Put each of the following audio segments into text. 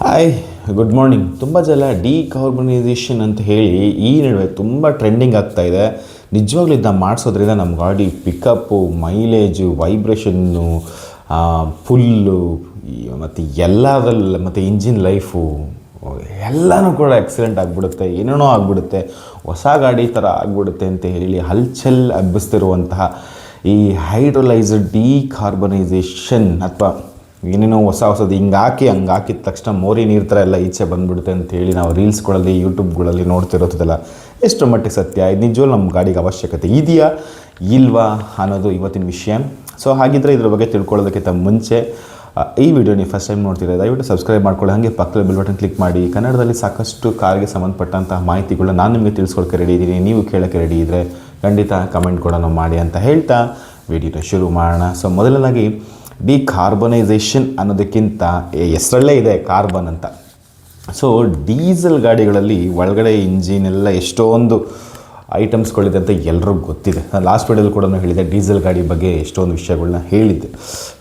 Hi, good morning. ತುಂಬ ಜನ decarbonisation ಅಂತ ಹೇಳಿ ಈ ನಡುವೆ ತುಂಬ ಟ್ರೆಂಡಿಂಗ್ ಆಗ್ತಾ ಇದೆ. ನಿಜವಾಗ್ಲೂ ಇದನ್ನ ಮಾಡಿಸೋದ್ರಿಂದ ನಮ್ಮ ಗಾಡಿ ಪಿಕಪ್ಪು, ಮೈಲೇಜು, ವೈಬ್ರೇಷನ್ನು, ಫುಲ್ಲು ಮತ್ತು ಎಲ್ಲದರಲ್ಲಿ ಮತ್ತು ಇಂಜಿನ್ ಲೈಫು ಎಲ್ಲನೂ ಕೂಡ ಎಕ್ಸಲೆಂಟ್ ಆಗಿಬಿಡುತ್ತೆ, ಏನೇನೋ ಆಗಿಬಿಡುತ್ತೆ, ಹೊಸ ಗಾಡಿ ಥರ ಆಗಿಬಿಡುತ್ತೆ ಅಂತ ಹೇಳಿ ಹಲ್ಚಲ್ ಹಬ್ಬಿಸ್ತಿರುವಂತಹ ಈ ಹೈಡ್ರೋಲೈಸ್ಡ್ ಡಿಕಾರ್ಬನೈಸೇಷನ್ ಅಥವಾ ಏನೇನೋ ಹೊಸದು ಹಿಂಗೆ ಹಾಕಿದ ತಕ್ಷಣ ಮೋರಿ ನೀರು ಥರ ಎಲ್ಲ ಈಚೆ ಬಂದುಬಿಡುತ್ತೆ ಅಂತೇಳಿ ನಾವು ರೀಲ್ಸ್ಗಳಲ್ಲಿ ಯೂಟ್ಯೂಬ್ಗಳಲ್ಲಿ ನೋಡ್ತಿರೋದಲ್ಲ ಎಷ್ಟು ಮಟ್ಟಿಗೆ ಸತ್ಯ, ಇದು ನಿಜವೂ ನಮ್ಮ ಗಾಡಿಗೆ ಅವಶ್ಯಕತೆ ಇದೆಯಾ ಇಲ್ವಾ ಅನ್ನೋದು ಇವತ್ತಿನ ವಿಷಯ. ಸೊ ಹಾಗಿದ್ದರೆ ಇದ್ರ ಬಗ್ಗೆ ತಿಳ್ಕೊಳ್ಳೋದಕ್ಕಿಂತ ಮುಂಚೆ ಈ ವಿಡಿಯೋ ನೀವು ಫಸ್ಟ್ ಟೈಮ್ ನೋಡ್ತಿರೋ ದಯವಿಟ್ಟು ಸಬ್ಸ್ಕ್ರೈಬ್ ಮಾಡ್ಕೊಳ್ಳಿ, ಹಾಗೆ ಪಕ್ಕದಲ್ಲಿ ಬೆಲ್ ಬಟನ್ ಕ್ಲಿಕ್ ಮಾಡಿ. ಕನ್ನಡದಲ್ಲಿ ಸಾಕಷ್ಟು ಕಾರ್ಗೆ ಸಂಬಂಧಪಟ್ಟಂತಹ ಮಾಹಿತಿಗಳನ್ನ ನಾನು ನಿಮಗೆ ತಿಳಿಸ್ಕೊಳಕ್ಕೆ ರೆಡಿ ಇದ್ದೀನಿ, ನೀವು ಕೇಳೋಕ್ಕೆ ರೆಡಿ ಇದ್ದರೆ ಖಂಡಿತ ಕಮೆಂಟ್ ಕೂಡ ಮಾಡಿ ಅಂತ ಹೇಳ್ತಾ ವಿಡಿಯೋನ ಶುರು ಮಾಡೋಣ. ಸೊ ಮೊದಲನೇದಾಗಿ ಡಿಕಾರ್ಬನೈಸೇಷನ್ ಅನ್ನೋದಕ್ಕಿಂತ ಹೆಸರಲ್ಲೇ ಇದೆ ಕಾರ್ಬನ್ ಅಂತ. ಸೊ ಡೀಸೆಲ್ ಗಾಡಿಗಳಲ್ಲಿ ಒಳಗಡೆ ಇಂಜಿನ್ ಎಲ್ಲ ಎಷ್ಟೊಂದು ಐಟಮ್ಸ್ಗಳಿದೆ ಅಂತ ಎಲ್ರಿಗೂ ಗೊತ್ತಿದೆ. ನಾನು ಲಾಸ್ಟ್ ವಿಡಿಯೋದಲ್ಲಿ ಕೂಡ ಹೇಳಿದ್ದೆ ಡೀಸೆಲ್ ಗಾಡಿ ಬಗ್ಗೆ ಎಷ್ಟೊಂದು ವಿಷಯಗಳನ್ನ ಹೇಳಿದ್ದೆ.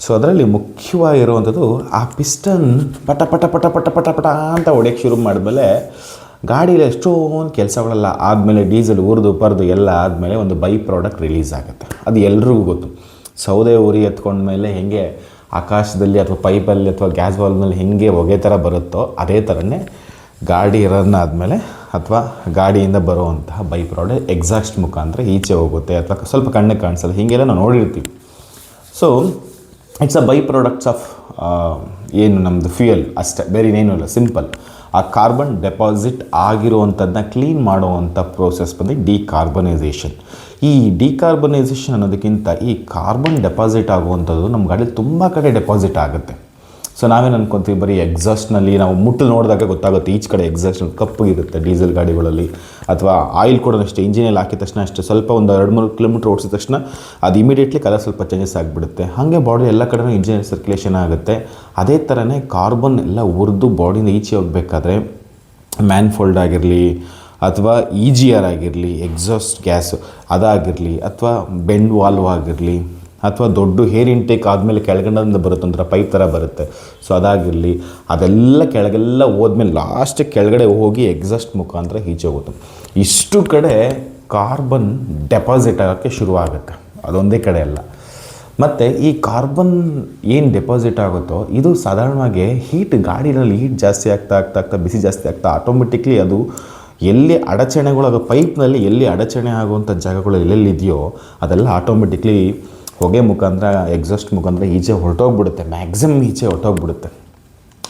ಸೊ ಅದರಲ್ಲಿ ಮುಖ್ಯವಾಗಿರುವಂಥದ್ದು ಆ ಪಿಸ್ಟನ್ ಪಟ ಪಟ ಪಟ ಪಟ ಪಟ ಪಟ ಅಂತ ಹೊಡೆಯೋಕ್ಕೆ ಶುರು ಮಾಡಿದ್ಮೇಲೆ ಗಾಡಿಯಲ್ಲಿ ಎಷ್ಟೊಂದು ಕೆಲಸಗಳೆಲ್ಲ ಆದಮೇಲೆ ಡೀಸೆಲ್ ಉರಿದು ಎಲ್ಲ ಆದಮೇಲೆ ಒಂದು ಬೈ ಪ್ರಾಡಕ್ಟ್ ರಿಲೀಸ್ ಆಗುತ್ತೆ. ಅದು ಎಲ್ರಿಗೂ ಗೊತ್ತು. ಸೌದೆ ಉರಿ ಎತ್ಕೊಂಡ್ಮೇಲೆ ಹೆಂಗೆ ಆಕಾಶದಲ್ಲಿ ಅಥವಾ ಪೈಪಲ್ಲಿ ಅಥವಾ ಗ್ಯಾಸ್ ವಾಲ್ವ್ನಲ್ಲಿ ಹೆಂಗೆ ಹೊಗೆ ಥರ ಬರುತ್ತೋ ಅದೇ ಥರನೇ ಗಾಡಿ ರನ್ ಆದಮೇಲೆ ಅಥವಾ ಗಾಡಿಯಿಂದ ಬರುವಂತಹ ಬೈ ಪ್ರಾಡಕ್ಟ್ ಎಕ್ಸಾಸ್ಟ್ ಮುಖಾಂತರ ಈಚೆ ಹೋಗುತ್ತೆ ಅಥವಾ ಸ್ವಲ್ಪ ಕಣ್ಣಿಗೆ ಕಾಣಿಸಲ್ಲ, ಹೀಗೆಲ್ಲ ನಾವು ನೋಡಿರ್ತೀವಿ. So it's a by products of ಏನು ನಮ್ಮದು ಫ್ಯೂಯಲ್ ಅಷ್ಟೇ, ಬೇರೆ ಇನ್ನೇನು ಇಲ್ಲ, ಸಿಂಪಲ್. ಆ ಕಾರ್ಬನ್ ಡೆಪಾಸಿಟ್ ಆಗಿರುವಂಥದ್ದನ್ನ ಕ್ಲೀನ್ ಮಾಡುವಂಥ ಪ್ರೋಸೆಸ್ ಬಂದು ಡಿಕಾರ್ಬನೈಸೇಷನ್. ಈ ಡಿಕಾರ್ಬನೈಸೇಷನ್ ಅನ್ನೋದಕ್ಕಿಂತ ಈ ಕಾರ್ಬನ್ ಡೆಪಾಸಿಟ್ ಆಗುವಂಥದ್ದು ನಮ್ಮ ಗಾಡಿಯಲ್ಲಿ ತುಂಬ ಕಡೆ ಡೆಪಾಸಿಟ್ ಆಗುತ್ತೆ. ಸೊ ನಾವೇನು ಅನ್ಕೊತೀವಿ, ಬರೀ ಎಕ್ಸಾಸ್ಟ್ನಲ್ಲಿ ನಾವು ಮುಟ್ಟು ನೋಡಿದಾಗ ಗೊತ್ತಾಗುತ್ತೆ ಈಚ್ ಕಡೆ ಎಕ್ಸಾಸ್ಟ್ ಕಪ್ಪಗಿರುತ್ತೆ ಡೀಸೆಲ್ ಗಾಡಿಗಳಲ್ಲಿ, ಅಥವಾ ಆಯಿಲ್ ಕೂಡ ಅಷ್ಟೇ ಇಂಜಿನಲ್ಲಿ ಹಾಕಿದ ತಕ್ಷಣ ಅಷ್ಟೇ ಸ್ವಲ್ಪ ಒಂದು 2-3 ಕಿಲೋಮೀಟ್ರ್ ಓಡಿಸಿದ ತಕ್ಷಣ ಅದು ಇಮಿಡಿಯೇಟ್ಲಿ ಕಲರ್ ಸ್ವಲ್ಪ ಚೇಂಜಸ್ ಆಗಿಬಿಡುತ್ತೆ. ಹಾಗೆ ಬಾಡಿ ಎಲ್ಲ ಕಡೆ ಇಂಜಿನ್ ಸರ್ಕ್ಯುಲೇಷನ್ ಆಗುತ್ತೆ. ಅದೇ ಥರನೇ ಕಾರ್ಬನ್ ಎಲ್ಲ ಉರಿದು ಬಾಡಿಯಿಂದ ಈಚೆ ಹೋಗಬೇಕಾದ್ರೆ ಮ್ಯಾನ್ಫೋಲ್ಡ್ ಆಗಿರಲಿ ಅಥವಾ EGR ಆಗಿರಲಿ, ಎಕ್ಸಾಸ್ಟ್ ಗ್ಯಾಸು ಅದಾಗಿರಲಿ, ಅಥವಾ ಬೆಂಡ್ ವಾಲ್ವ್ ಆಗಿರಲಿ, ಅಥವಾ ದೊಡ್ಡ ಹೇರ್ ಇಂಟೇಕ್ ಆದಮೇಲೆ ಕೆಳಗಡೆಯಿಂದ ಬರುತ್ತೆ, ಒಂಥರ ಪೈಪ್ ಥರ ಬರುತ್ತೆ, ಸೊ ಅದಾಗಿರಲಿ, ಅದೆಲ್ಲ ಕೆಳಗೆಲ್ಲ ಹೋದ್ಮೇಲೆ ಲಾಸ್ಟಿಗೆ ಕೆಳಗಡೆ ಹೋಗಿ ಎಕ್ಸಾಸ್ಟ್ ಮುಖಾಂತರ ಈಚೆ ಹೋಗುತ್ತೆ. ಇಷ್ಟು ಕಡೆ ಕಾರ್ಬನ್ ಡೆಪಾಸಿಟ್ ಆಗೋಕ್ಕೆ ಶುರುವಾಗುತ್ತೆ, ಅದೊಂದೇ ಕಡೆ ಅಲ್ಲ. ಮತ್ತು ಈ ಕಾರ್ಬನ್ ಏನು ಡೆಪಾಸಿಟ್ ಆಗುತ್ತೋ ಇದು ಸಾಧಾರಣವಾಗಿ ಹೀಟ್, ಗಾಡಿನಲ್ಲಿ ಹೀಟ್ ಜಾಸ್ತಿ ಆಗ್ತಾ ಬಿಸಿ ಜಾಸ್ತಿ ಆಗ್ತಾ ಆಟೋಮೆಟಿಕ್ಲಿ ಅದು ಎಲ್ಲಿ ಅಡಚಣೆಗಳು, ಅದು ಪೈಪ್ನಲ್ಲಿ ಎಲ್ಲಿ ಅಡಚಣೆ ಆಗುವಂಥ ಜಾಗಗಳು ಎಲ್ಲೆಲ್ಲಿದೆಯೋ ಅದೆಲ್ಲ ಆಟೋಮೆಟಿಕ್ಲಿ ಹೊಗೆ ಮುಖಾಂತರ ಎಕ್ಸಾಸ್ಟ್ ಮುಖಾಂತರ ಈಚೆ ಹೊರಟೋಗ್ಬಿಡುತ್ತೆ, ಮ್ಯಾಕ್ಸಿಮಮ್ ಈಚೆ ಹೊರಟೋಗ್ಬಿಡುತ್ತೆ.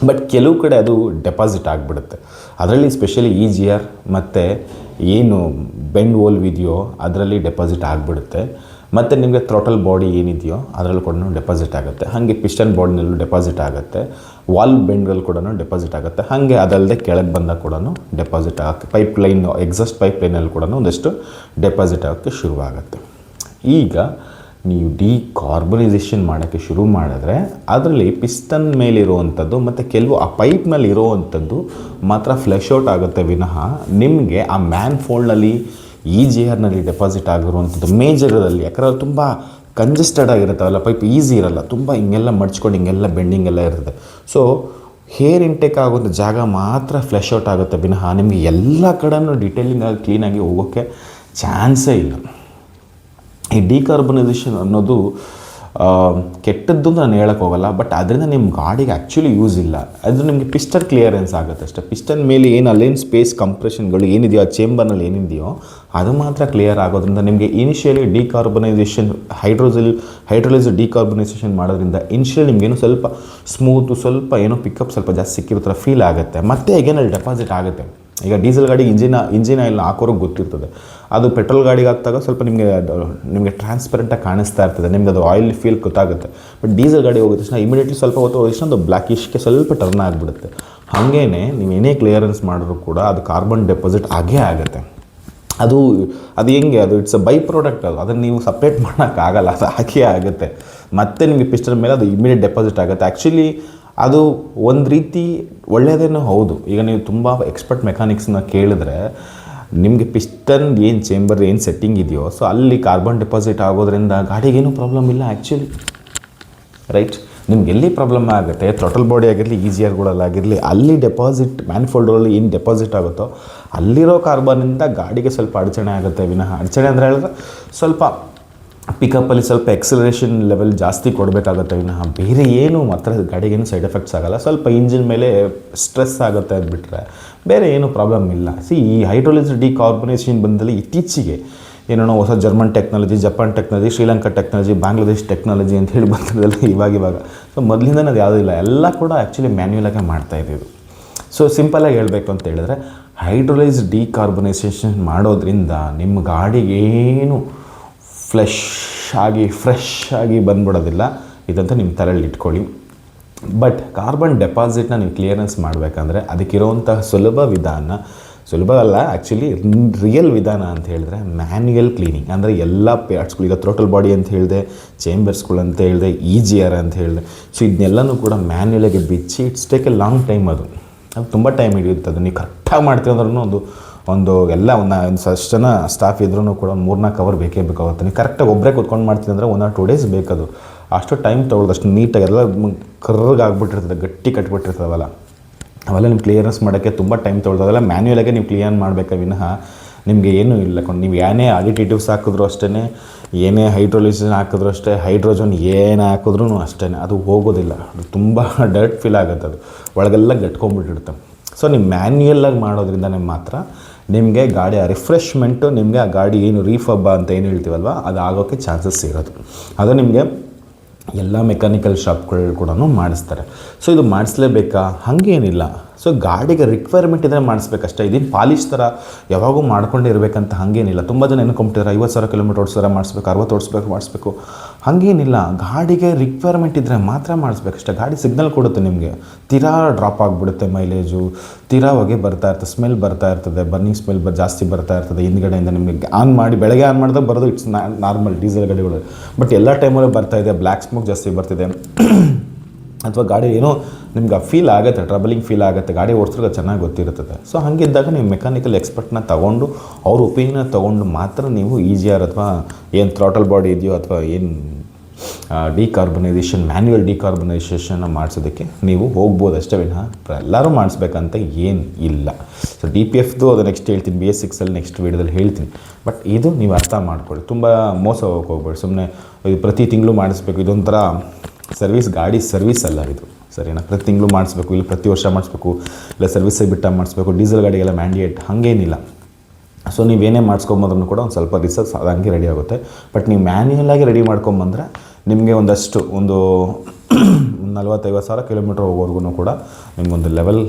ಬಟ್ ಕೆಲವು ಕಡೆ ಅದು ಡೆಪಾಸಿಟ್ ಆಗಿಬಿಡುತ್ತೆ. ಅದರಲ್ಲಿ ಸ್ಪೆಷಲಿ EGR ಮತ್ತು ಏನು ಬೆಂಡ್ ವಾಲ್ವ್ ಇದೆಯೋ ಅದರಲ್ಲಿ ಡೆಪಾಸಿಟ್ ಆಗಿಬಿಡುತ್ತೆ. ಮತ್ತು ನಿಮಗೆ ಥ್ರೋಟಲ್ ಬಾಡಿ ಏನಿದೆಯೋ ಅದರಲ್ಲೂ ಕೂಡ ಡೆಪಾಸಿಟ್ ಆಗುತ್ತೆ. ಹಾಗೆ ಪಿಸ್ಟನ್ ಬಾಡಿನಲ್ಲೂ ಡೆಪಾಸಿಟ್ ಆಗುತ್ತೆ, ವಾಲ್ವ್ ಬೆಂಡ್ರಲ್ಲಿ ಕೂಡ ಡೆಪಾಸಿಟ್ ಆಗುತ್ತೆ. ಹಾಗೆ ಅದಲ್ಲದೆ ಕೆಳಗೆ ಬಂದಾಗ ಕೂಡ ಡೆಪಾಸಿಟ್ ಆಗುತ್ತೆ. ಪೈಪ್ ಲೈನ್, ಎಕ್ಸಾಸ್ಟ್ ಪೈಪ್ ಲೈನಲ್ಲಿ ಕೂಡ ಒಂದಷ್ಟು ಡೆಪಾಸಿಟ್ ಆಗೋಕ್ಕೆ ಶುರುವಾಗುತ್ತೆ. ಈಗ ನೀವು ಡಿಕಾರ್ಬನೈಸೇಷನ್ ಮಾಡೋಕ್ಕೆ ಶುರು ಮಾಡಿದ್ರೆ ಅದರಲ್ಲಿ ಪಿಸ್ಟನ್ ಮೇಲಿರುವಂಥದ್ದು ಮತ್ತು ಕೆಲವು ಆ ಪೈಪ್ನಲ್ಲಿ ಇರೋವಂಥದ್ದು ಮಾತ್ರ ಫ್ಲೆಶ್ ಔಟ್ ಆಗುತ್ತೆ ವಿನಃ ನಿಮಗೆ ಆ ಮ್ಯಾನ್ಫೋಲ್ಡ್ನಲ್ಲಿ EGRನಲ್ಲಿ ಡೆಪಾಸಿಟ್ ಆಗಿರುವಂಥದ್ದು ಮೇಜರಲ್ಲಿ, ಯಾಕಂದರೆ ತುಂಬ ಕಂಜೆಸ್ಟೆಡ್ ಆಗಿರುತ್ತವಲ್ಲ ಪೈಪ್, ಈಸಿ ಇರಲ್ಲ, ತುಂಬ ಹಿಂಗೆಲ್ಲ ಮಡ್ಚ್ಕೊಂಡು ಹಿಂಗೆಲ್ಲ ಬೆಂಡಿಂಗ್ ಎಲ್ಲ ಇರ್ತದೆ. ಸೊ ಹೇರ್ ಇಂಟೇಕ್ ಆಗುವಂಥ ಜಾಗ ಮಾತ್ರ ಫ್ಲೆಶ್ ಔಟ್ ಆಗುತ್ತೆ ವಿನಃ ನಿಮಗೆ ಎಲ್ಲ ಕಡೆಯೂ ಡಿಟೇಲಿಂಗ್ ಆಗಿ ಕ್ಲೀನಾಗಿ ಹೋಗೋಕ್ಕೆ ಚಾನ್ಸೇ ಇಲ್ಲ. ಈ ಡಿಕಾರ್ಬನೈಸೇಷನ್ ಅನ್ನೋದು ಕೆಟ್ಟದ್ದು ಅಂತ ನಾನು ಹೇಳೋಕ್ಕೆ ಹೋಗಲ್ಲ, ಬಟ್ ಅದರಿಂದ ನಿಮ್ಮ ಗಾಡಿಗೆ ಆ್ಯಕ್ಚುಲಿ ಯೂಸ್ ಇಲ್ಲ. ಅದು ನಿಮಗೆ ಪಿಸ್ಟನ್ ಕ್ಲಿಯರೆನ್ಸ್ ಆಗುತ್ತೆ ಅಷ್ಟೇ. ಪಿಸ್ಟನ್ ಮೇಲೆ ಏನು ಅಲ್ಲೇನು ಸ್ಪೇಸ್ ಕಂಪ್ರೆಷನ್ಗಳು ಏನಿದೆಯೋ ಆ ಚೇಂಬರ್ನಲ್ಲಿ ಏನಿದೆಯೋ ಅದು ಮಾತ್ರ ಕ್ಲಿಯರ್ ಆಗೋದ್ರಿಂದ ನಿಮಗೆ ಇನಿಷಿಯಲಿ ಡಿಕಾರ್ಬನೈಸೇಷನ್ ಹೈಡ್ರೋಲೈಸ್ಡ್ ಡಿಕಾರ್ಬನೈಸೇಷನ್ ಮಾಡೋದ್ರಿಂದ ಇನಿಷಿಯಲಿ ನಿಮಗೇನು ಸ್ವಲ್ಪ ಸ್ಮೂತು, ಸ್ವಲ್ಪ ಏನೋ ಪಿಕಪ್ ಸ್ವಲ್ಪ ಜಾಸ್ತಿ ಸಿಕ್ಕಿರೋ ಥರ ಫೀಲ್ ಆಗುತ್ತೆ. ಮತ್ತೆ ಹೇಗೇನಲ್ಲಿ ಡೆಪಾಸಿಟ್ ಆಗುತ್ತೆ. ಈಗ ಡೀಸೆಲ್ ಗಾಡಿಗೆ ಇಂಜಿನ್ ಆಯಿಲ್ ಹಾಕೋರಿಗೆ ಗೊತ್ತಿರ್ತದೆ, ಅದು ಪೆಟ್ರೋಲ್ ಗಾಡಿಗೆ ಹಾಕ್ದಾಗ ಸ್ವಲ್ಪ ನಿಮಗೆ ಟ್ರಾನ್ಸ್ಪರೆಂಟಾಗಿ ಕಾಣಿಸ್ತಾ ಇರ್ತದೆ, ನಿಮ್ಗೆ ಅದು ಆಯಿಲ್ ಫೀಲ್ ಗೊತ್ತಾಗುತ್ತೆ. ಬಟ್ ಡೀಸೆಲ್ ಗಾಡಿ ಹೋಗಿದ ತಕ್ಷಣ ಇಮಿಡಿಯೇಟ್ಲಿ ಸ್ವಲ್ಪ ಹೊತ್ತು ಹೋದ ತಕ್ಷಣ ಅದು ಬ್ಲ್ಯಾಕಿಶ್ಗೆ ಸ್ವಲ್ಪ ಟರ್ನ್ ಆಗಿಬಿಡುತ್ತೆ. ಹಾಗೇ ನೀವು ಏನೇ ಕ್ಲಿಯರೆನ್ಸ್ ಮಾಡಿದ್ರು ಕೂಡ ಅದು ಕಾರ್ಬನ್ ಡೆಪಾಸಿಟ್ ಆಗೇ ಆಗುತ್ತೆ. ಅದು ಹೆಂಗೆ, ಅದು ಇಟ್ಸ್ ಅ ಬೈ ಪ್ರಾಡಕ್ಟ್, ಅದನ್ನು ನೀವು ಸಪ್ರೇಟ್ ಮಾಡೋಕ್ಕಾಗಲ್ಲ, ಅದು ಹಾಕೇ ಆಗುತ್ತೆ. ಮತ್ತು ನಿಮಗೆ ಪಿಸ್ಟನ್ ಮೇಲೆ ಅದು ಇಮಿಡಿಯೇಟ್ ಡೆಪಾಸಿಟ್ ಆಗುತ್ತೆ. ಆ್ಯಕ್ಚುಲಿ ಅದು ಒಂದು ರೀತಿ ಒಳ್ಳೆಯದೇನೋ ಹೌದು. ಈಗ ನೀವು ತುಂಬ ಎಕ್ಸ್ಪರ್ಟ್ ಮೆಕ್ಯಾನಿಕ್ಸ್ನ ಕೇಳಿದ್ರೆ ನಿಮಗೆ ಪಿಸ್ಟನ್ ಏನು ಚೇಂಬರ್ ಏನು ಸೆಟ್ಟಿಂಗ್ ಇದೆಯೋ ಸೊ ಅಲ್ಲಿ ಕಾರ್ಬನ್ ಡೆಪಾಸಿಟ್ ಆಗೋದ್ರಿಂದ ಗಾಡಿಗೇನು ಪ್ರಾಬ್ಲಮ್ ಇಲ್ಲ ಆ್ಯಕ್ಚುಲಿ, ರೈಟ್. ನಿಮ್ಗೆ ಎಲ್ಲಿ ಪ್ರಾಬ್ಲಮ್ ಆಗುತ್ತೆ, ಥ್ರಾಟಲ್ ಬಾಡಿ ಆಗಿರಲಿ, ಈಜಿಯರ್ಗಳಲ್ಲಾಗಿರಲಿ, ಅಲ್ಲಿ ಡೆಪಾಸಿಟ್ ಮ್ಯಾನ್ಫೋಲ್ಡ್ಗಳಲ್ಲಿ ಏನು ಡೆಪಾಸಿಟ್ ಆಗುತ್ತೋ ಅಲ್ಲಿರೋ ಕಾರ್ಬನ್ನಿಂದ ಗಾಡಿಗೆ ಸ್ವಲ್ಪ ಅಡಚಣೆ ಆಗುತ್ತೆ ವಿನಃ, ಅಡಚಣೆ ಅಂದರೆ ಹೇಳಿದ್ರೆ ಸ್ವಲ್ಪ ಪಿಕಪ್ಪಲ್ಲಿ ಸ್ವಲ್ಪ ಎಕ್ಸಲರೇಷನ್ ಲೆವೆಲ್ ಜಾಸ್ತಿ ಕೊಡಬೇಕಾಗುತ್ತೆ ವಿನಃ ಬೇರೆ ಏನು ಮಾತ್ರ ಗಾಡಿಗೇನು ಸೈಡ್ ಎಫೆಕ್ಟ್ಸ್ ಆಗೋಲ್ಲ. ಸ್ವಲ್ಪ ಇಂಜಿನ್ ಮೇಲೆ ಸ್ಟ್ರೆಸ್ ಆಗುತ್ತೆ ಅಂದ್ಬಿಟ್ರೆ ಬೇರೆ ಏನು ಪ್ರಾಬ್ಲಮ್ ಇಲ್ಲ. ಈ ಹೈಡ್ರೋಲಿಸ್ ಡಿಕಾರ್ಬನೇಷನ್ ಬಂದಲ್ಲಿ ಇತ್ತೀಚೆಗೆ ಏನೇನೋ ಹೊಸ German technology, Japan technology, Sri Lanka technology, Bangladesh technology ಅಂತ ಹೇಳಿ ಬಂದಿರೋದಲ್ಲ ಇವಾಗ. ಸೊ ಮೊದಲಿಂದನೇ ಅದು ಯಾವುದೂ ಇಲ್ಲ, ಎಲ್ಲ ಕೂಡ ಆ್ಯಕ್ಚುಲಿ ಮ್ಯಾನ್ಯುಯಲಾಗೆ ಮಾಡ್ತಾಯಿದ್ದೀವಿ. ಸೊ ಸಿಂಪಲಾಗಿ ಹೇಳಬೇಕು ಅಂತ ಹೇಳಿದ್ರೆ ಹೈಡ್ರೋಲೈಸ್ ಡಿಕಾರ್ಬನೈಸೇಷನ್ ಮಾಡೋದ್ರಿಂದ ನಿಮ್ಮ ಗಾಡಿಗೇನು ಫ್ರೆಶ್ ಆಗಿ ಬಂದ್ಬಿಡೋದಿಲ್ಲ. ಇದಂತ ನಿಮ್ಮ ತಲೆಯಲ್ಲಿ ಇಟ್ಕೊಳ್ಳಿ. ಬಟ್ ಕಾರ್ಬನ್ ಡೆಪಾಸಿಟ್ನ ನೀವು ಕ್ಲಿಯರೆನ್ಸ್ ಮಾಡಬೇಕಂದ್ರೆ ಅದಕ್ಕಿರೋವಂತಹ ಸುಲಭ ಅಲ್ಲ ಆ್ಯಕ್ಚುಲಿ ರಿಯಲ್ ವಿಧಾನ ಅಂತ ಹೇಳಿದ್ರೆ ಮ್ಯಾನ್ಯುಯಲ್ ಕ್ಲೀನಿಂಗ್. ಅಂದರೆ ಎಲ್ಲ ಪಾರ್ಟ್ಸ್ಗಳು, ಈಗ ಥ್ರೋಟಲ್ ಬಾಡಿ ಅಂತ ಹೇಳಿದೆ, ಚೇಂಬರ್ಸ್ಗಳು ಅಂತ ಹೇಳಿದೆ, EGR ಅಂತ ಹೇಳಿದೆ. ಸೊ ಇದನ್ನೆಲ್ಲನೂ ಕೂಡ ಮ್ಯಾನ್ಯುಯಲಾಗಿ ಬಿಚ್ಚಿ it's take A long time. ಅದು ತುಂಬ ಟೈಮ್ ಹಿಡಿಯುತ್ತೆ. ಅದು ನೀವು ಕರೆಕ್ಟಾಗಿ ಮಾಡ್ತೀವಿ ಅಂದ್ರೂ ಒಂದು ಅಷ್ಟು ಜನ ಸ್ಟಾಫ್ ಇದ್ರೂ ಕೂಡ ಒಂದು 3-4 ಅವರ್ ಬೇಕೇ ಬೇಕಾಗುತ್ತೆ. ನೀವು ಕರೆಕ್ಟಾಗಿ ಒಬ್ಬರೇ ಕೂತ್ಕೊಂಡು ಮಾಡ್ತೀನಿ ಅಂದರೆ 1 or 2 days ಬೇಕದು. ಅಷ್ಟು ಟೈಮ್ ತೊಗೊಳ್ಳೋದು, ಅಷ್ಟು ನೀಟಾಗಿ ಎಲ್ಲ ಕರ್ರಗಾಗ್ಬಿಟ್ಟಿರ್ತದೆ, ಗಟ್ಟಿ ಕಟ್ಬಿಟ್ಟಿರ್ತದವಲ್ಲ, ಅವೆಲ್ಲ ನೀವು ಕ್ಲಿಯರೆನ್ಸ್ ಮಾಡೋಕ್ಕೆ ತುಂಬ ಟೈಮ್ ತೊಗೊಳ್ಳೋದಲ್ಲ. ಮ್ಯಾನ್ಯುಯಲಾಗೆ ನೀವು ಕ್ಲಿಯರ್ ಮಾಡಬೇಕಾ ವಿನಃ ನಿಮಗೆ ಏನೂ ಇಲ್ಲ. ನೀವು ಏನೇ ಅಡಿಟೇಟಿವ್ಸ್ ಹಾಕಿದ್ರು ಅಷ್ಟೇ, ಏನೇ ಹೈಡ್ರೋಲಿಸಿಸ್ ಹಾಕಿದ್ರು ಅಷ್ಟೇ, ಹೈಡ್ರೋಜನ್ ಏನೇ ಹಾಕಿದ್ರೂ ಅಷ್ಟೇ, ಅದು ಹೋಗೋದಿಲ್ಲ. ಅದು ತುಂಬ ಡರ್ಟ್ ಫೀಲ್ ಆಗುತ್ತೆ, ಅದು ಒಳಗೆಲ್ಲ ಗಟ್ಕೊಂಡ್ಬಿಟ್ಟಿರುತ್ತೆ. ಸೊ ನೀವು ಮ್ಯಾನ್ಯುಯಲಾಗಿ ಮಾಡೋದ್ರಿಂದ ಮಾತ್ರ ನಿಮಗೆ ಗಾಡಿಯ ರಿಫ್ರೆಶ್ಮೆಂಟು, ನಿಮಗೆ ಆ ಗಾಡಿ ಏನು ರೀಫಬ್ ಅಂತ ಏನು ಹೇಳ್ತೀವಲ್ವ ಅದು ಆಗೋಕ್ಕೆ ಚಾನ್ಸಸ್ ಇರೋದು. ಅದು ನಿಮಗೆ ಎಲ್ಲ ಮೆಕ್ಯಾನಿಕಲ್ ಶಾಪ್ಗಳು ಕೂಡ ಮಾಡಿಸ್ತಾರೆ. ಸೊ ಇದು ಮಾಡಿಸ್ಲೇಬೇಕಾ? ಹಾಗೇನಿಲ್ಲ. ಸೊ ಗಾಡಿಗೆ ರಿಕ್ವೈರ್ಮೆಂಟ್ ಇದ್ದರೆ ಮಾಡಿಸ್ಬೇಕಷ್ಟೇ. ಇದೇನು ಪಾಲಿಶ್ ಥರ ಯಾವಾಗೂ ಮಾಡ್ಕೊಂಡೇ ಇರಬೇಕಂತ ಹಾಗೇನಿಲ್ಲ. ತುಂಬ ಜನ ಅನ್ಕೊಂಬಿಟ್ಟಿದ್ದಾರೆ 50,000 ಕಿಲೋಮೀಟರ್ ಓಡಿಸಿದ್ರೆ ಮಾಡಿಸ್ಬೇಕು, 60 ಮಾಡಿಸ್ಬೇಕು. ಹಾಗೇನಿಲ್ಲ. ಗಾಡಿಗೆ ರಿಕ್ವೈರ್ಮೆಂಟ್ ಇದ್ದರೆ ಮಾತ್ರ ಮಾಡಿಸ್ಬೇಕಷ್ಟೇ. ಗಾಡಿ ಸಿಗ್ನಲ್ ಕೊಡುತ್ತೆ ನಿಮಗೆ, ತೀರಾ ಡ್ರಾಪ್ ಆಗಿಬಿಡುತ್ತೆ ಮೈಲೇಜು, ತೀರಾ ಹೊಗೆ ಬರ್ತಾ ಇರ್ತದೆ, ಸ್ಮೆಲ್ ಬರ್ತಾ ಇರ್ತದೆ, ಬರ್ನಿಂಗ್ ಸ್ಮೆಲ್ ಜಾಸ್ತಿ ಬರ್ತಾ ಇರ್ತದೆ ಹಿಂದ್ಗಡೆಯಿಂದ. ನಿಮಗೆ ಆನ್ ಮಾಡಿ ಬೆಳಗ್ಗೆ ಆನ್ ಮಾಡಿದಾಗ ಬರೋದು ಇಟ್ಸ್ ನಾರ್ಮಲ್ ಡೀಸೆಲ್ ಗಾಡಿಗಳು. ಬಟ್ ಎಲ್ಲ ಟೈಮಲ್ಲೂ ಬರ್ತಾಯಿದೆ, ಬ್ಲ್ಯಾಕ್ ಸ್ಮೋಕ್ ಜಾಸ್ತಿ ಬರ್ತಿದೆ, ಅಥವಾ ಗಾಡಿ ಏನೋ ನಿಮ್ಗೆ ಫೀಲ್ ಆಗುತ್ತೆ, ಟ್ರಬಲಿಂಗ್ ಫೀಲ್ ಆಗುತ್ತೆ, ಗಾಡಿ ಓಡಿಸಿದ್ರೆ ಚೆನ್ನಾಗಿ ಗೊತ್ತಿರ್ತದೆ. ಸೊ ಹಾಗಿದ್ದಾಗ ನೀವು ಮೆಕ್ಯಾನಿಕಲ್ ಎಕ್ಸ್ಪರ್ಟ್ನ ತೊಗೊಂಡು ಅವ್ರ ಒಪಿನಿಯನ್ ತೊಗೊಂಡು ಮಾತ್ರ ನೀವು EGR ಅಥವಾ ಏನು ಥ್ರಾಟಲ್ ಬಾಡಿ ಇದೆಯೋ ಅಥವಾ ಏನು ಡಿಕಾರ್ಬನೈಸೇಷನ್, ಮ್ಯಾನ್ಯುಯಲ್ ಡಿಕಾರ್ಬನೈಸೇಷನ್ನ ಮಾಡಿಸೋದಕ್ಕೆ ನೀವು ಹೋಗ್ಬೋದು ಅಷ್ಟೇ ವಿನಃ ಎಲ್ಲರೂ ಮಾಡಿಸ್ಬೇಕಂತ ಏನು ಇಲ್ಲ. ಸೊ DPFದು ಅದು ನೆಕ್ಸ್ಟ್ ಹೇಳ್ತೀನಿ, BS6 ನೆಕ್ಸ್ಟ್ ವೀಡಿಯೋದಲ್ಲಿ ಹೇಳ್ತೀನಿ. ಬಟ್ ಇದು ನೀವು ಅರ್ಥ ಮಾಡ್ಕೊಳ್ಳಿ, ತುಂಬ ಮೋಸ ಹೋಗಕ್ಕೆ ಹೋಗ್ಬೇಡಿ. ಸುಮ್ಮನೆ ಇದು ಪ್ರತಿ ತಿಂಗಳು ಮಾಡಿಸ್ಬೇಕು, ಇದೊಂಥರ ಗಾಡಿ ಸರ್ವಿಸ್ ಅಲ್ಲ ಇದು, ಸರಿನಾ? ಪ್ರತಿ ತಿಂಗಳು ಮಾಡಿಸ್ಬೇಕು, ಇಲ್ಲ ಪ್ರತಿ ವರ್ಷ ಮಾಡಿಸ್ಬೇಕು, ಇಲ್ಲ ಸರ್ವಿಸಿಗೆ ಬಿಟ್ಟ ಮಾಡಿಸ್ಬೇಕು. ಡೀಸೆಲ್ ಗಾಡಿಗೆಲ್ಲ ಮ್ಯಾಂಡೇಟ್ ಹಾಗೇನಿಲ್ಲ. ಸೊ ನೀವೇನೇ ಮಾಡಿಸ್ಕೊಂಬಂದ್ರೂ ಕೂಡ ಒಂದು ಸ್ವಲ್ಪ ರಿಸರ್ಚ್ ಅದು ಹಂಗೆ ರೆಡಿ ಆಗುತ್ತೆ. ಬಟ್ ನೀವು ಮ್ಯಾನ್ಯುಯಲಾಗಿ ರೆಡಿ ಮಾಡ್ಕೊಂಬಂದ್ರೆ ನಿಮಗೆ ಒಂದು 40,000-50,000 ಕಿಲೋಮೀಟ್ರ್ ಹೋಗೋವರೆಗೂ ಕೂಡ ನಿಮಗೊಂದು ಲೆವೆಲ್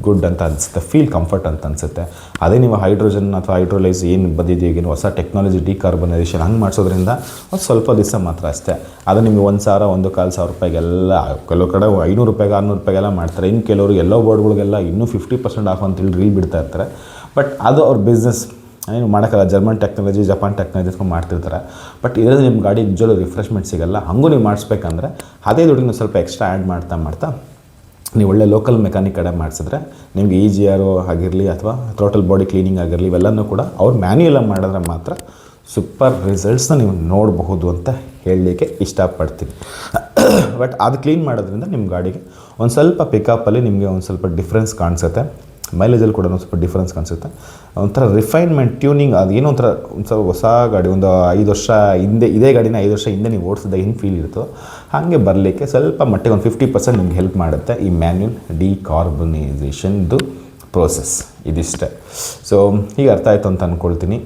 ಗುಡ್ ಅಂತ ಅನಿಸುತ್ತೆ, ಫೀಲ್ ಕಂಫರ್ಟ್ ಅಂತ ಅನಿಸುತ್ತೆ. ಅದೇ ನೀವು ಹೈಡ್ರೋಜನ್ ಅಥವಾ ಹೈಡ್ರೋಲೈಸ್ ಏನು ಬಂದಿದೆಯೋ ಈಗಿನ ಹೊಸ ಟೆಕ್ನಾಲಜಿ ಡಿಕಾರ್ಬನೈಸೇಷನ್ ಹಂಗೆ ಮಾಡಿಸೋದ್ರಿಂದ ಒಂದು ಸ್ವಲ್ಪ ದಿವಸ ಮಾತ್ರ ಅಷ್ಟೇ. ಅದು ನಿಮಗೆ 1,000, 1,400 ರೂಪಾಯಿಗೆಲ್ಲ, ಕೆಲವು ಕಡೆ 500 ರೂಪಾಯಿಗೆ 600 ರೂಪಾಯಿಗೆಲ್ಲ ಮಾಡ್ತಾರೆ. ಇನ್ನು ಕೆಲವರು ಎಲ್ಲೋ ಬೋರ್ಡ್ಗಳಿಗೆಲ್ಲ ಇನ್ನೂ 50% ಆಫ್ ಅಂತೇಳಿ ರೀಲ್ ಬಿಡ್ತಾ ಇರ್ತಾರೆ. ಬಟ್ ಅದು ಅವ್ರ ಬಿಸ್ನೆಸ್, ಏನು ಮಾಡೋಕ್ಕಲ್ಲ. ಜರ್ಮನ್ ಟೆಕ್ನಾಲಜಿ, ಜಪಾನ್ ಟೆಕ್ನಾಲಜಿ ಮಾಡ್ತಿರ್ತಾರೆ. ಬಟ್ ಇದರಲ್ಲಿ ನಿಮ್ಮ ಗಾಡಿ ನಿಜವೂ ರಿಫ್ರೆಶ್ಮೆಂಟ್ ಸಿಗೋಲ್ಲ. ಹಾಗೂ ನೀವು ಮಾಡಿಸ್ಬೇಕಂದ್ರೆ ಅದೇ ದುಡ್ಡಿಗೆ ಸ್ವಲ್ಪ ಎಕ್ಸ್ಟ್ರಾ ಆ್ಯಡ್ ಮಾಡ್ತಾ ನೀವು ಒಳ್ಳೆ ಲೋಕಲ್ ಮೆಕ್ಯಾನಿಕ್ ಕಡೆ ಮಾಡಿಸಿದ್ರೆ ನಿಮಗೆ EGR ಆಗಿರಲಿ ಅಥವಾ ಥ್ರೋಟಲ್ ಬಾಡಿ ಕ್ಲೀನಿಂಗ್ ಆಗಿರಲಿ ಇವೆಲ್ಲನೂ ಕೂಡ ಅವ್ರು ಮ್ಯಾನ್ಯುಯಲಾಗಿ ಮಾಡಿದ್ರೆ ಮಾತ್ರ ಸೂಪರ್ ರಿಸಲ್ಟ್ಸ್ನ ನೀವು ನೋಡಬಹುದು ಅಂತ ಹೇಳಲಿಕ್ಕೆ ಇಷ್ಟಪಡ್ತೀನಿ. ಬಟ್ ಅದು ಕ್ಲೀನ್ ಮಾಡೋದ್ರಿಂದ ನಿಮ್ಮ ಗಾಡಿಗೆ ಒಂದು ಸ್ವಲ್ಪ ಪಿಕಪ್ಪಲ್ಲಿ ನಿಮಗೆ ಒಂದು ಸ್ವಲ್ಪ ಡಿಫ್ರೆನ್ಸ್ ಕಾಣಿಸುತ್ತೆ, ಮೈಲೇಜಲ್ಲಿ ಕೂಡ ಒಂದು ಸ್ವಲ್ಪ ಡಿಫ್ರೆನ್ಸ್ ಕಾಣಿಸುತ್ತೆ. ಒಂಥರ ರಿಫೈನ್ಮೆಂಟ್, ಟ್ಯೂನಿಂಗ್, ಅದು ಏನೋ ಒಂಥರ ಹೊಸ ಗಾಡಿ, ಒಂದು 5 ವರ್ಷ ಹಿಂದೆ ಇದೇ ಗಾಡಿನ 5 ವರ್ಷ ಹಿಂದೆ ನೀವು ಓಡಿಸಿದಾಗ ಏನು ಫೀಲ್ ಇರುತ್ತೋ ಹಾಗೆ ಬರಲಿಕ್ಕೆ ಸ್ವಲ್ಪ ಮಟ್ಟಿಗೆ ಒಂದು 50% ನಿಮ್ಗೆ ಹೆಲ್ಪ್ ಮಾಡುತ್ತೆ ಈ ಮ್ಯಾನ್ಯುಯಲ್ ಡಿಕಾರ್ಬನೈಸೇಷನ್ದು ಪ್ರೋಸೆಸ್. ಇದಿಷ್ಟೇ. ಸೊ ಈಗ ಅರ್ಥ ಆಯಿತು ಅಂತ ಅಂದ್ಕೊಳ್ತೀನಿ.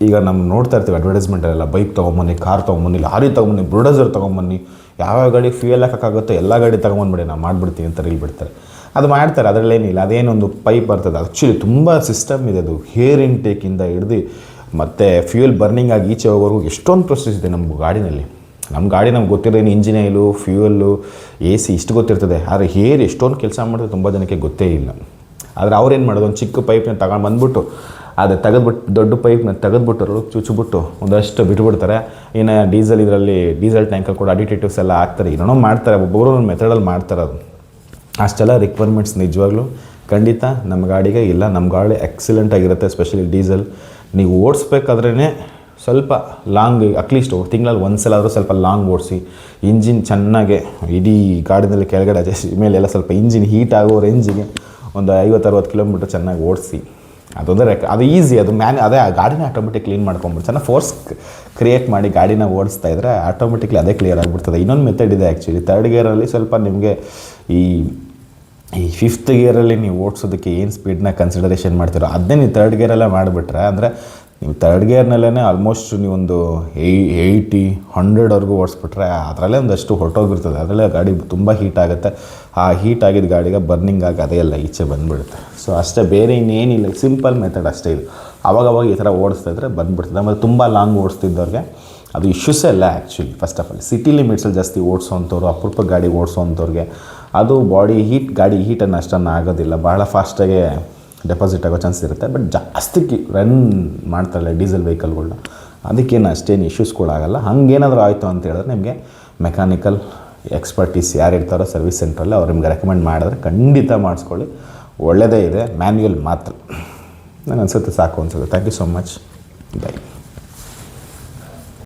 ಈಗ ನಮ್ಮ ನೋಡ್ತಾ ಇರ್ತೀವಿ ಅಡ್ವರ್ಟೈಸ್ಮೆಂಟಲ್ಲೆಲ್ಲ, ಬೈಕ್ ತೊಗೊಂಬನ್ನಿ, ಕಾರ್ ತೊಗೊಂಬನ್ನಿ, ಲಾರಿ ತೊಗೊಂಬನ್ನಿ, ಬುಲ್ಡೋಸರ್ ತೊಗೊಂಬನ್ನಿ, ಯಾವ್ಯಾವ ಗಾಡಿ ಫ್ಯೂಯಲ್ ಹಾಕೋಕ್ಕಾಗುತ್ತೋ ಎಲ್ಲ ಗಾಡಿ ತೊಗೊಂಬಂದ್ಬಿಡಿ, ನಾವು ಮಾಡಿಬಿಡ್ತೀವಿ ಅಂತ ರೀಲ್ ಬಿಡ್ತಾರೆ. ಅದು ಮಾಡ್ತಾರೆ, ಅದರಲ್ಲೇನಿಲ್ಲ. ಅದೇನೊಂದು ಪೈಪ್ ಬರ್ತದೆ, ಆ್ಯಕ್ಚುಲಿ ತುಂಬ ಸಿಸ್ಟಮ್ ಇದೆ ಅದು. ಹೇರ್ ಇಂಟೇಕಿಂದ ಹಿಡ್ದು ಮತ್ತು ಫ್ಯೂಯಲ್ ಬರ್ನಿಂಗ್ ಆಗಿ ಈಚೆ ಹೋಗೋವರೆಗೂ ಎಷ್ಟೊಂದು ಪ್ರೊಸೆಸ್ ಇದೆ ನಮ್ಮ ಗಾಡಿನಲ್ಲಿ. ನಮ್ಮ ಗಾಡಿ ನಮ್ಗೆ ಗೊತ್ತಿರೋದೇನು ಇಂಜಿನ್ ಆಯಿಲು, ಫ್ಯೂಯಲ್ಲು, AC ಇಷ್ಟು ಗೊತ್ತಿರ್ತದೆ. ಆದರೆ ಹೇರ್ ಎಷ್ಟೊಂದು ಕೆಲಸ ಮಾಡಿದ್ರೆ ತುಂಬ ಜನಕ್ಕೆ ಗೊತ್ತೇ ಇಲ್ಲ. ಆದರೆ ಅವ್ರೇನು ಮಾಡೋದು, ಒಂದು ಚಿಕ್ಕ ಪೈಪ್ನ ತಗೊಂಡು ಬಂದ್ಬಿಟ್ಟು ಅದು ತೆಗೆದ್ಬಿಟ್ಟು, ದೊಡ್ಡ ಪೈಪ್ನ ತೆಗೆದ್ಬಿಟ್ಟು ಚುಚ್ಚಿಬಿಟ್ಟು ಒಂದಷ್ಟು ಬಿಟ್ಬಿಡ್ತಾರೆ. ಇನ್ನು ಇದರಲ್ಲಿ ಡೀಸೆಲ್ ಟ್ಯಾಂಕಲ್ಲಿ ಕೂಡ ಅಡಿಟೇಟಿವ್ಸ್ ಎಲ್ಲ ಹಾಕ್ತಾರೆ, ಏನೋ ಮಾಡ್ತಾರೆ, ಒಬ್ಬೊಬ್ಬರು ಒಂದು ಮೆಥಡಲ್ಲಿ ಮಾಡ್ತಾರೆ. ಅದು ಅಷ್ಟೆಲ್ಲ ರಿಕ್ವೈರ್ಮೆಂಟ್ಸ್ ನಿಜವಾಗ್ಲೂ ಖಂಡಿತ ನಮ್ಮ ಗಾಡಿಗೆ ಇಲ್ಲ. ನಮ್ಮ ಗಾಡಿ ಎಕ್ಸಲೆಂಟ್ ಆಗಿರುತ್ತೆ, ಎಸ್ಪೆಷಲಿ ಡೀಸೆಲ್. ನೀವು ಓಡಿಸ್ಬೇಕಾದ್ರೇ ಸ್ವಲ್ಪ ಲಾಂಗ್ ಅಟ್ಲೀಸ್ಟ್ ತಿಂಗಳಲ್ಲಿ ಒಂದು ಸಲ ಆದರೂ ಸ್ವಲ್ಪ ಲಾಂಗ್ ಓಡಿಸಿ, ಇಂಜಿನ್ ಚೆನ್ನಾಗೆ ಇಡೀ ಗಾಡಿನಲ್ಲಿ ಕೆಳಗಡೆ ಅಡ್ಜಸ್ಟ್ ಮೇಲೆಲ್ಲ ಸ್ವಲ್ಪ ಇಂಜಿನ್ ಹೀಟ್ ಆಗೋ ರೇಂಜಿಗೆ ಒಂದು 50-60 ಕಿಲೋಮೀಟ್ರ್ ಚೆನ್ನಾಗಿ ಓಡಿಸಿ. ಅದೊಂದು ಅದು ಈಸಿ, ಅದು ಅದೇ ಆ ಗಾಡಿನ ಆಟೋಮೆಟಿಕ್ ಕ್ಲೀನ್ ಮಾಡ್ಕೊಂಬಿಟ್ಟು ಚೆನ್ನಾಗಿ ಫೋರ್ಸ್ ಕ್ರಿಯೇಟ್ ಮಾಡಿ ಗಾಡಿನ ಓಡಿಸ್ತಾ ಇದ್ದರೆ ಆಟೋಮೆಟಿಕ್ಲಿ ಅದೇ ಕ್ಲಿಯರ್ ಆಗಿಬಿಡ್ತದೆ. ಇನ್ನೊಂದು ಮೆಥಡ್ ಇದೆ ಆ್ಯಕ್ಚುಲಿ, ಥರ್ಡ್ ಗೇರಲ್ಲಿ ಸ್ವಲ್ಪ ನಿಮಗೆ ಈ ಫಿಫ್ತ್ ಗೇರಲ್ಲಿ ನೀವು ಓಡಿಸೋದಕ್ಕೆ ಏನು ಸ್ಪೀಡ್ನ ಕನ್ಸಿಡರೇಷನ್ ಮಾಡ್ತೀರೋ ಅದನ್ನೇ ನೀವು ಥರ್ಡ್ ಗೇರಲ್ಲೇ ಮಾಡಿಬಿಟ್ರೆ, ಅಂದರೆ ನೀವು ಥರ್ಡ್ ಗೇರ್ನಲ್ಲೇ ಆಲ್ಮೋಸ್ಟ್ ನೀವೊಂದು 80-100ವರೆಗೂ ಓಡಿಸ್ಬಿಟ್ರೆ ಅದರಲ್ಲೇ ಒಂದಷ್ಟು ಹೊರಟೋಗಿರ್ತದೆ. ಅದರಲ್ಲೇ ಗಾಡಿ ತುಂಬ ಹೀಟ್ ಆಗುತ್ತೆ. ಆ ಹೀಟ್ ಆಗಿದ್ದ ಗಾಡಿಗೆ ಬರ್ನಿಂಗ್ ಆಗಿ ಅದೇ ಎಲ್ಲ ಈಚೆ ಬಂದುಬಿಡುತ್ತೆ. ಸೊ ಅಷ್ಟೇ, ಬೇರೆ ಇನ್ನೇನಿಲ್ಲ, ಸಿಂಪಲ್ ಮೆಥಡ್ ಅಷ್ಟೇ ಇದು. ಆವಾಗವಾಗ ಈ ಥರ ಓಡಿಸ್ತಾ ಇದ್ದರೆ ಬಂದುಬಿಡ್ತದೆ. ಆಮೇಲೆ ತುಂಬ ಲಾಂಗ್ ಓಡಿಸ್ತಿದ್ದವ್ರಿಗೆ ಅದು ಇಶ್ಯೂಸೇ ಇಲ್ಲ actually. First of all city ಲಿಮಿಟ್ಸಲ್ಲಿ ಜಾಸ್ತಿ ಓಡಿಸೋವಂಥವ್ರು, ಅಪರೂಪ ಗಾಡಿ ಓಡಿಸೋವಂಥವ್ರಿಗೆ ಅದು ಗಾಡಿ ಹೀಟನ್ನು ಅಷ್ಟನ್ನು ಆಗೋದಿಲ್ಲ, ಭಾಳ ಫಾಸ್ಟಾಗೆ ಡೆಪಾಸಿಟ್ ಆಗೋ ಚಾನ್ಸ್ ಇರುತ್ತೆ. ಬಟ್ ಜಾಸ್ತಿ ರನ್ ಮಾಡ್ತಾರಲ್ಲ ಡೀಸೆಲ್ ವೆಹಿಕಲ್ಗಳನ್ನ, ಅದಕ್ಕೇನು ಅಷ್ಟೇನು ಇಶ್ಯೂಸ್ಗಳಾಗಲ್ಲ. ಹಾಗೇನಾದರೂ ಆಯಿತು ಅಂತ ಹೇಳಿದ್ರೆ ನಿಮಗೆ ಮೆಕ್ಯಾನಿಕಲ್ ಎಕ್ಸ್ಪರ್ಟೀಸ್ ಯಾರು ಇರ್ತಾರೋ ಸರ್ವಿಸ್ ಸೆಂಟ್ರಲ್ಲಿ ಅವ್ರು ನಿಮ್ಗೆ ರೆಕಮೆಂಡ್ ಮಾಡಿದ್ರೆ ಖಂಡಿತ ಮಾಡಿಸ್ಕೊಳ್ಳಿ, ಒಳ್ಳೆಯದೇ ಇದೆ. ಮ್ಯಾನ್ಯುಯಲ್ ಮಾತ್ರ ನನಗೆ ಅನ್ಸುತ್ತೆ ಸಾಕು ಅನ್ಸುತ್ತೆ. Thank you so much, by.